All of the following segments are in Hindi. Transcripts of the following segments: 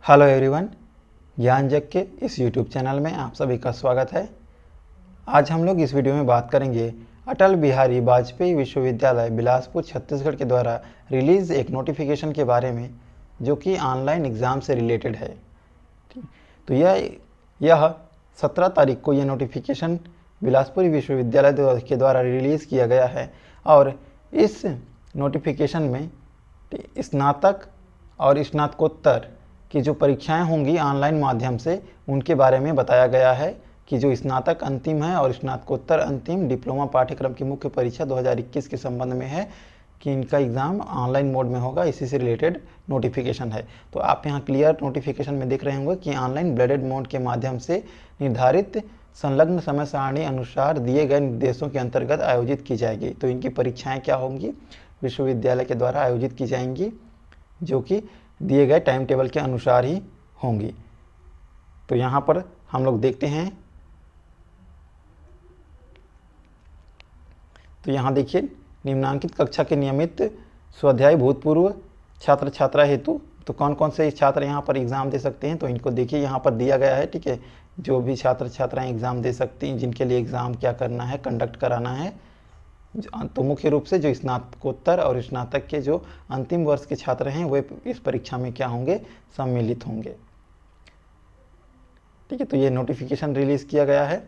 हेलो एवरीवन, ज्ञान जग के इस यूट्यूब चैनल में आप सभी का स्वागत है। आज हम लोग इस वीडियो में बात करेंगे अटल बिहारी वाजपेयी विश्वविद्यालय बिलासपुर छत्तीसगढ़ के द्वारा रिलीज़ एक नोटिफिकेशन के बारे में, जो कि ऑनलाइन एग्ज़ाम से रिलेटेड है। तो यह 17 तारीख को यह नोटिफिकेशन बिलासपुर विश्वविद्यालय के द्वारा रिलीज़ किया गया है और इस नोटिफिकेशन में स्नातक और स्नातकोत्तर की जो परीक्षाएं होंगी ऑनलाइन माध्यम से, उनके बारे में बताया गया है कि जो स्नातक अंतिम है और स्नातकोत्तर अंतिम डिप्लोमा पाठ्यक्रम की मुख्य परीक्षा 2021 के संबंध में है कि इनका एग्ज़ाम ऑनलाइन मोड में होगा। इसी से रिलेटेड नोटिफिकेशन है। तो आप यहाँ क्लियर नोटिफिकेशन में देख रहे होंगे कि ऑनलाइन ब्लेडेड मोड के माध्यम से निर्धारित संलग्न समय सारणी अनुसार दिए गए निर्देशों के अंतर्गत आयोजित की जाएगी। तो इनकी परीक्षाएँ क्या होंगी, विश्वविद्यालय के द्वारा आयोजित की जाएंगी, जो कि दिए गए टाइम टेबल के अनुसार ही होंगी। तो यहाँ पर हम लोग देखते हैं, तो यहाँ देखिए निम्नांकित कक्षा के नियमित स्वाध्याय भूतपूर्व छात्र छात्रा हेतु तो कौन कौन से छात्र यहाँ पर एग्ज़ाम दे सकते हैं, तो इनको देखिए यहाँ पर दिया गया है। ठीक है, जो भी छात्र छात्राएं एग्ज़ाम दे सकती हैं, जिनके लिए एग्ज़ाम क्या करना है, कंडक्ट कराना है, तो मुख्य रूप से जो स्नातकोत्तर और स्नातक के जो अंतिम वर्ष के छात्र हैं वे इस परीक्षा में क्या होंगे, सम्मिलित होंगे। ठीक है, तो ये नोटिफिकेशन रिलीज़ किया गया है।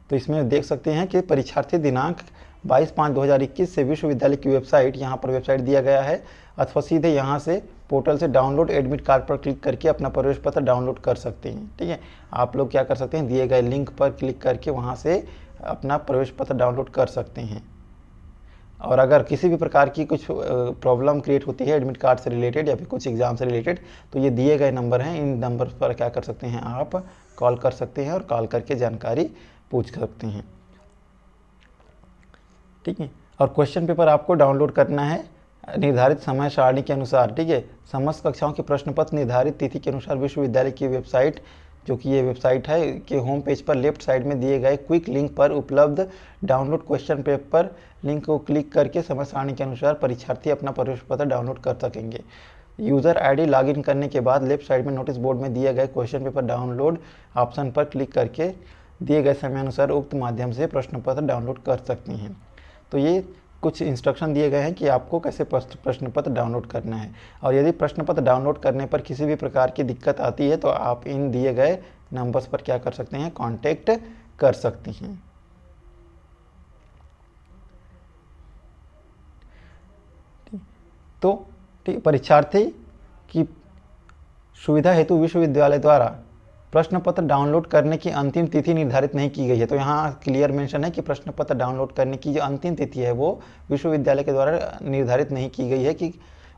तो इसमें देख सकते हैं कि परीक्षार्थी दिनांक 22/5/2021 से विश्वविद्यालय की वेबसाइट, यहाँ पर वेबसाइट दिया गया है, अथवा सीधे यहाँ से पोर्टल से डाउनलोड एडमिट कार्ड पर क्लिक करके अपना प्रवेश पत्र डाउनलोड कर सकते हैं। ठीक है, आप लोग क्या कर सकते हैं, दिए गए लिंक पर क्लिक करके वहाँ से अपना प्रवेश पत्र डाउनलोड कर सकते हैं। और अगर किसी भी प्रकार की कुछ प्रॉब्लम क्रिएट होती है एडमिट कार्ड से रिलेटेड या फिर कुछ एग्ज़ाम से रिलेटेड, तो ये दिए गए नंबर हैं, इन नंबर पर क्या कर सकते हैं, आप कॉल कर सकते हैं और कॉल करके जानकारी पूछ सकते हैं। ठीक है, और क्वेश्चन पेपर आपको डाउनलोड करना है निर्धारित समय सारणी के अनुसार। ठीक है, समस्त कक्षाओं के प्रश्न पत्र निर्धारित तिथि के अनुसार विश्वविद्यालय की वेबसाइट, जो कि ये वेबसाइट है, के होम पेज पर लेफ्ट साइड में दिए गए क्विक लिंक पर उपलब्ध डाउनलोड क्वेश्चन पेपर लिंक को क्लिक करके समय सारणी के अनुसार परीक्षार्थी अपना प्रवेश पत्र डाउनलोड कर सकेंगे। यूज़र आईडी लॉगिन करने के बाद लेफ्ट साइड में नोटिस बोर्ड में दिए गए क्वेश्चन पेपर डाउनलोड ऑप्शन पर क्लिक करके दिए गए समय अनुसार उक्त माध्यम से प्रश्न पत्र डाउनलोड कर सकते हैं। तो ये कुछ इंस्ट्रक्शन दिए गए हैं कि आपको कैसे प्रश्न पत्र डाउनलोड करना है। और यदि प्रश्न पत्र डाउनलोड करने पर किसी भी प्रकार की दिक्कत आती है तो आप इन दिए गए नंबर्स पर क्या कर सकते हैं, कांटेक्ट कर सकते हैं। तो परीक्षार्थी की सुविधा हेतु विश्वविद्यालय द्वारा प्रश्न पत्र डाउनलोड करने की अंतिम तिथि निर्धारित नहीं की गई है। तो यहाँ क्लियर मेंशन है कि प्रश्न पत्र डाउनलोड करने की जो अंतिम तिथि है वो विश्वविद्यालय के द्वारा निर्धारित नहीं की गई है कि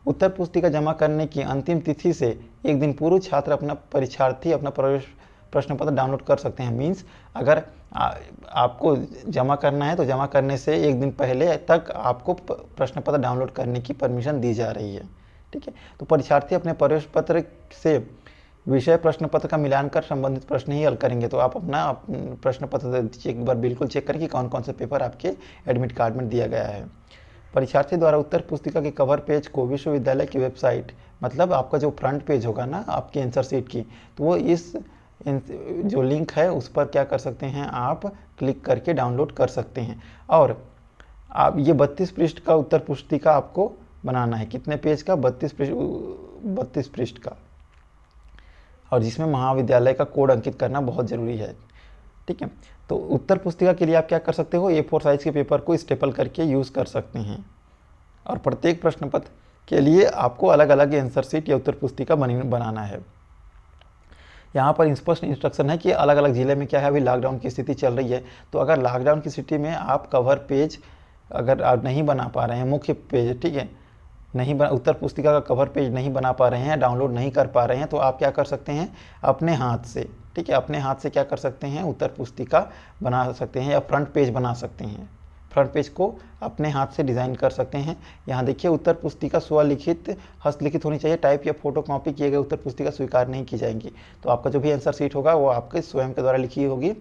उत्तर पुस्तिका जमा करने की अंतिम तिथि से एक दिन पूर्व छात्र परीक्षार्थी अपना प्रश्न पत्र डाउनलोड कर सकते हैं। मीन्स अगर आपको जमा करना है तो जमा करने से एक दिन पहले तक आपको प्रश्न पत्र डाउनलोड करने की परमिशन दी जा रही है। ठीक है, तो परीक्षार्थी अपने प्रवेश पत्र से विषय प्रश्न पत्र का मिलान कर संबंधित प्रश्न ही हल करेंगे। तो आप अपना प्रश्न पत्र एक बार बिल्कुल चेक करें कि कौन कौन से पेपर आपके एडमिट कार्ड में दिया गया है। परीक्षार्थी द्वारा उत्तर पुस्तिका के कवर पेज को विश्वविद्यालय की वेबसाइट, मतलब आपका जो फ्रंट पेज होगा ना आपकी आंसर शीट की, तो वो इस जो लिंक है उस पर क्या कर सकते हैं, आप क्लिक करके डाउनलोड कर सकते हैं। और आप ये 32 पृष्ठ का उत्तर पुस्तिका आपको बनाना है। कितने पेज का, 32 पृष्ठ का, और जिसमें महाविद्यालय का कोड अंकित करना बहुत ज़रूरी है। ठीक है, तो उत्तर पुस्तिका के लिए आप क्या कर सकते हो, A4 साइज़ के पेपर को स्टेपल करके यूज़ कर सकते हैं। और प्रत्येक प्रश्न पत्र के लिए आपको अलग अलग आंसर शीट या उत्तर पुस्तिका बनाना है। यहाँ पर स्पष्ट इंस्ट्रक्शन है कि अलग अलग ज़िले में क्या है, अभी लॉकडाउन की स्थिति चल रही है। तो अगर लॉकडाउन की स्थिति में आप कवर पेज अगर आप नहीं बना पा रहे हैं, मुख्य पेज, ठीक है, उत्तर पुस्तिका का कवर पेज नहीं बना पा रहे हैं, डाउनलोड नहीं कर पा रहे हैं, तो आप क्या कर सकते हैं, अपने हाथ से, ठीक है, अपने हाथ से क्या कर सकते हैं, उत्तर पुस्तिका बना सकते हैं या फ्रंट पेज बना सकते हैं। फ्रंट पेज को अपने हाथ से डिज़ाइन कर सकते हैं। यहाँ देखिए, उत्तर पुस्तिका स्वलिखित हस्तलिखित होनी चाहिए। टाइप या फोटो कॉपी किए गए उत्तर पुस्तिका स्वीकार नहीं की जाएंगी। तो आपका जो भी आंसर शीट होगा वो आपके स्वयं के द्वारा लिखी होगी।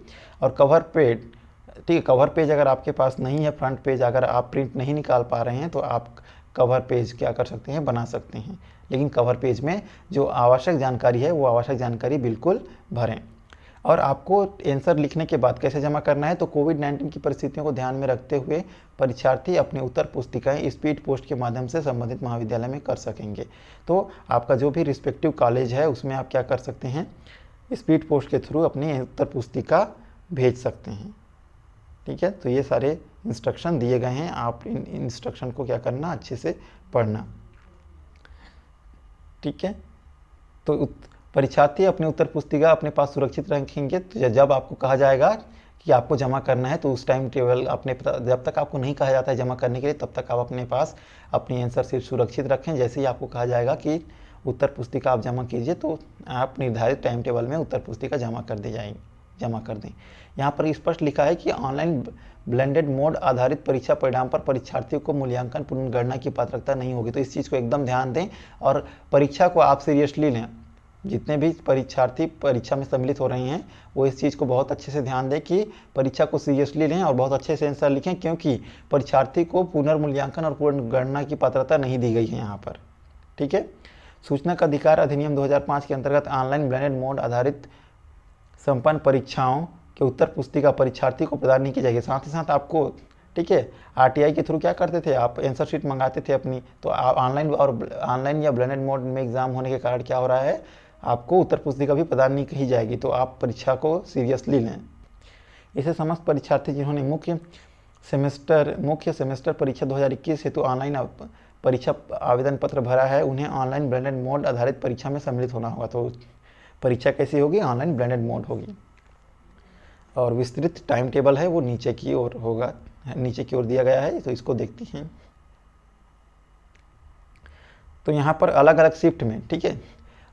और कवर पेज, ठीक है, कवर पेज अगर आपके पास नहीं है, फ्रंट पेज अगर आप प्रिंट नहीं निकाल पा रहे हैं, तो आप कवर पेज क्या कर सकते हैं, बना सकते हैं। लेकिन कवर पेज में जो आवश्यक जानकारी है वो आवश्यक जानकारी बिल्कुल भरें। और आपको आंसर लिखने के बाद कैसे जमा करना है, तो कोविड-19 की परिस्थितियों को ध्यान में रखते हुए परीक्षार्थी अपनी उत्तर पुस्तिकाएं स्पीड पोस्ट के माध्यम से संबंधित महाविद्यालय में कर सकेंगे। तो आपका जो भी रिस्पेक्टिव कॉलेज है उसमें आप क्या कर सकते हैं, स्पीड पोस्ट के थ्रू अपनी उत्तर पुस्तिका भेज सकते हैं। ठीक है, तो ये सारे इंस्ट्रक्शन दिए गए हैं, आप इन इंस्ट्रक्शन को क्या करना, अच्छे से पढ़ना। ठीक है, तो परीक्षार्थी अपनी उत्तर पुस्तिका अपने पास सुरक्षित रखेंगे। तो जब आपको कहा जाएगा कि आपको जमा करना है तो उस टाइम टेबल अपने, जब तक आपको नहीं कहा जाता है जमा करने के लिए तब तक आप अपने पास अपनी आंसर शीट सुरक्षित रखें। जैसे ही आपको कहा जाएगा कि उत्तर पुस्तिका आप जमा कीजिए तो आप निर्धारित टाइम टेबल में उत्तर पुस्तिका जमा कर दें। यहाँ पर स्पष्ट लिखा है कि ऑनलाइन ब्लेंडेड मोड आधारित परीक्षा परिणाम पर परीक्षार्थियों को मूल्यांकन पुनर्गणना की पात्रता नहीं होगी। तो इस चीज़ को एकदम ध्यान दें और परीक्षा को आप सीरियसली लें। जितने भी परीक्षार्थी परीक्षा में सम्मिलित हो रहे हैं वो इस चीज़ को बहुत अच्छे से ध्यान दें कि परीक्षा को सीरियसली लें और बहुत अच्छे से आंसर लिखें, क्योंकि परीक्षार्थी को पुनर्मूल्यांकन और पुनर्गणना की पात्रता नहीं दी गई है यहाँ पर। ठीक है, सूचना का अधिकार अधिनियम 2005 के अंतर्गत ऑनलाइन ब्लेंडेड मोड आधारित संपन्न परीक्षाओं के उत्तर पुस्तिका परीक्षार्थी को प्रदान नहीं की जाएगी। साथ ही साथ आपको, ठीक है, आरटीआई के थ्रू क्या करते थे, आप आंसर शीट मंगाते थे अपनी, तो आप ऑनलाइन या ब्लेंडेड मोड में एग्जाम होने के कारण क्या हो रहा है, आपको उत्तर पुस्तिका भी प्रदान नहीं की जाएगी। तो आप परीक्षा को सीरियसली लें। इसे समस्त परीक्षार्थी जिन्होंने मुख्य सेमेस्टर परीक्षा 2021 हेतु ऑनलाइन परीक्षा आवेदन पत्र भरा है उन्हें ऑनलाइन ब्लेंडेड मोड आधारित परीक्षा में सम्मिलित होना होगा। तो परीक्षा कैसी होगी, ऑनलाइन ब्लेंडेड मोड होगी। और विस्तृत टाइम टेबल है वो नीचे की ओर होगा, नीचे की ओर दिया गया है, तो इसको देखते हैं। तो यहाँ पर अलग अलग शिफ्ट में, ठीक है,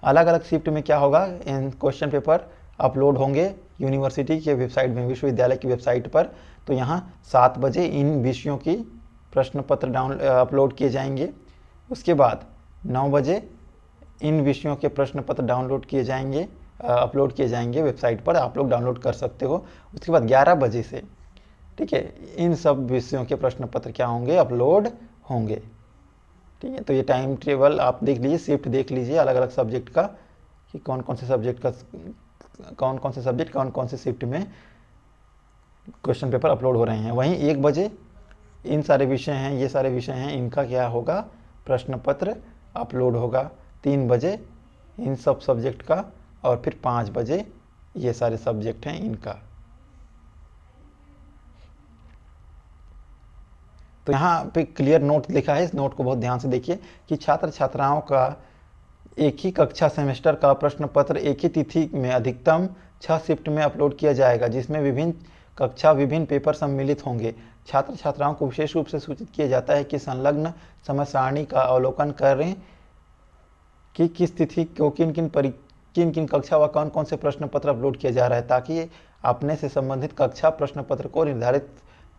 अलग अलग शिफ्ट में क्या होगा, इन क्वेश्चन पेपर अपलोड होंगे यूनिवर्सिटी के वेबसाइट में, विश्वविद्यालय की वेबसाइट पर। तो यहाँ 7 बजे इन विषयों की प्रश्न पत्र अपलोड किए जाएंगे। उसके बाद 9 बजे इन विषयों के प्रश्न पत्र अपलोड किए जाएंगे वेबसाइट पर, आप लोग डाउनलोड कर सकते हो। उसके बाद 11 बजे से, ठीक है, इन सब विषयों के प्रश्न पत्र क्या होंगे, अपलोड होंगे। ठीक है, तो ये टाइम टेबल आप देख लीजिए, शिफ्ट देख लीजिए अलग अलग सब्जेक्ट का कि कौन कौन से सब्जेक्ट कौन कौन से शिफ्ट में क्वेश्चन पेपर अपलोड हो रहे हैं। वहीं 1 बजे इन सारे विषय हैं, ये सारे विषय हैं, इनका क्या होगा, प्रश्न पत्र अपलोड होगा। 3 बजे इन सब सब्जेक्ट का, और फिर 5 बजे ये सारे सब्जेक्ट हैं इनका। तो यहाँ पे क्लियर नोट लिखा है, इस नोट को बहुत ध्यान से देखिए कि छात्र छात्राओं का एक ही कक्षा सेमेस्टर का प्रश्न पत्र एक ही तिथि में अधिकतम 6 शिफ्ट में अपलोड किया जाएगा, जिसमें विभिन्न पेपर सम्मिलित होंगे। छात्र छात्राओं को विशेष रूप से सूचित किया जाता है कि संलग्न समय सारणी का अवलोकन करें कि किस तिथि को किन किन कक्षा व कौन कौन से प्रश्न पत्र अपलोड किया जा रहा है, ताकि अपने से संबंधित कक्षा प्रश्न पत्र को निर्धारित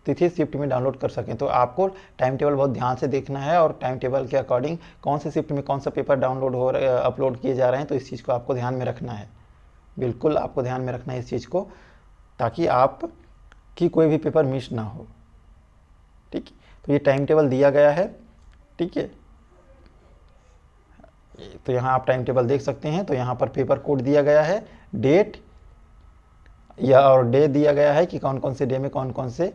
तिथि शिफ्ट में डाउनलोड कर सकें। तो आपको टाइम टेबल बहुत ध्यान से देखना है और टाइम टेबल के अकॉर्डिंग कौन से शिफ्ट में कौन सा पेपर अपलोड किए जा रहे हैं, तो इस चीज़ को आपको ध्यान में रखना है। बिल्कुल आपको ध्यान में रखना है इस चीज़ को, ताकि आप की कोई भी पेपर मिस ना हो। ठीक, तो ये टाइम टेबल दिया गया है। ठीक है, तो यहाँ आप टाइम टेबल देख सकते हैं। तो यहाँ पर पेपर कोड दिया गया है, डेट और डे दिया गया है कि कौन कौन से डे में कौन कौन से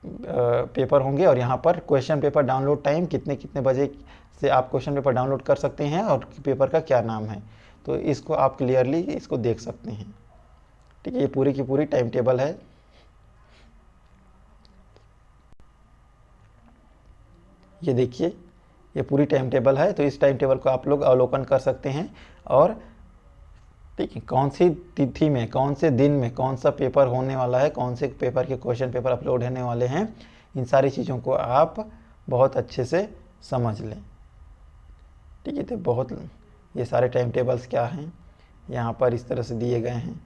पेपर होंगे, और यहाँ पर क्वेश्चन पेपर डाउनलोड टाइम कितने बजे से आप क्वेश्चन पेपर डाउनलोड कर सकते हैं और पेपर का क्या नाम है। तो इसको आप क्लियरली इसको देख सकते हैं। ठीक है, ये पूरी की पूरी टाइम टेबल है। ये देखिए, ये पूरी टाइम टेबल है। तो इस टाइम टेबल को आप लोग अवलोकन कर सकते हैं, और ठीक है, कौन सी तिथि में कौन से दिन में कौन सा पेपर होने वाला है, कौन से पेपर के क्वेश्चन पेपर अपलोड होने वाले हैं, इन सारी चीज़ों को आप बहुत अच्छे से समझ लें। ठीक है, तो बहुत ये सारे टाइम टेबल्स क्या हैं यहाँ पर इस तरह से दिए गए हैं।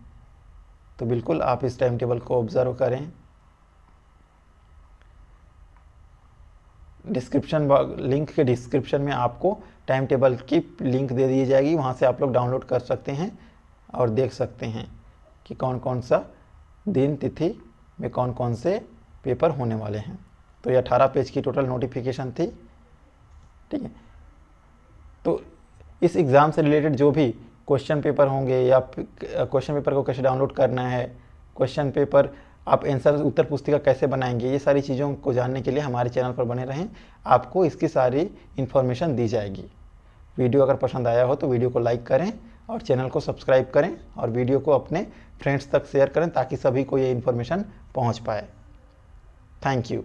तो बिल्कुल आप इस टाइम टेबल को ऑब्जर्व करें। लिंक के डिस्क्रिप्शन में आपको टाइम टेबल की लिंक दे दी जाएगी, वहाँ से आप लोग डाउनलोड कर सकते हैं और देख सकते हैं कि कौन कौन सा दिन तिथि में कौन कौन से पेपर होने वाले हैं। तो ये 18 पेज की टोटल नोटिफिकेशन थी। ठीक है। तो इस एग्ज़ाम से रिलेटेड जो भी क्वेश्चन पेपर होंगे या क्वेश्चन पेपर को कैसे डाउनलोड करना है, क्वेश्चन पेपर आप आंसर उत्तर पुस्तिका कैसे बनाएंगे, ये सारी चीज़ों को जानने के लिए हमारे चैनल पर बने रहें, आपको इसकी सारी इन्फॉर्मेशन दी जाएगी। वीडियो अगर पसंद आया हो तो वीडियो को लाइक करें और चैनल को सब्सक्राइब करें और वीडियो को अपने फ्रेंड्स तक शेयर करें ताकि सभी को ये इन्फॉर्मेशन पहुंच पाए। Thank you.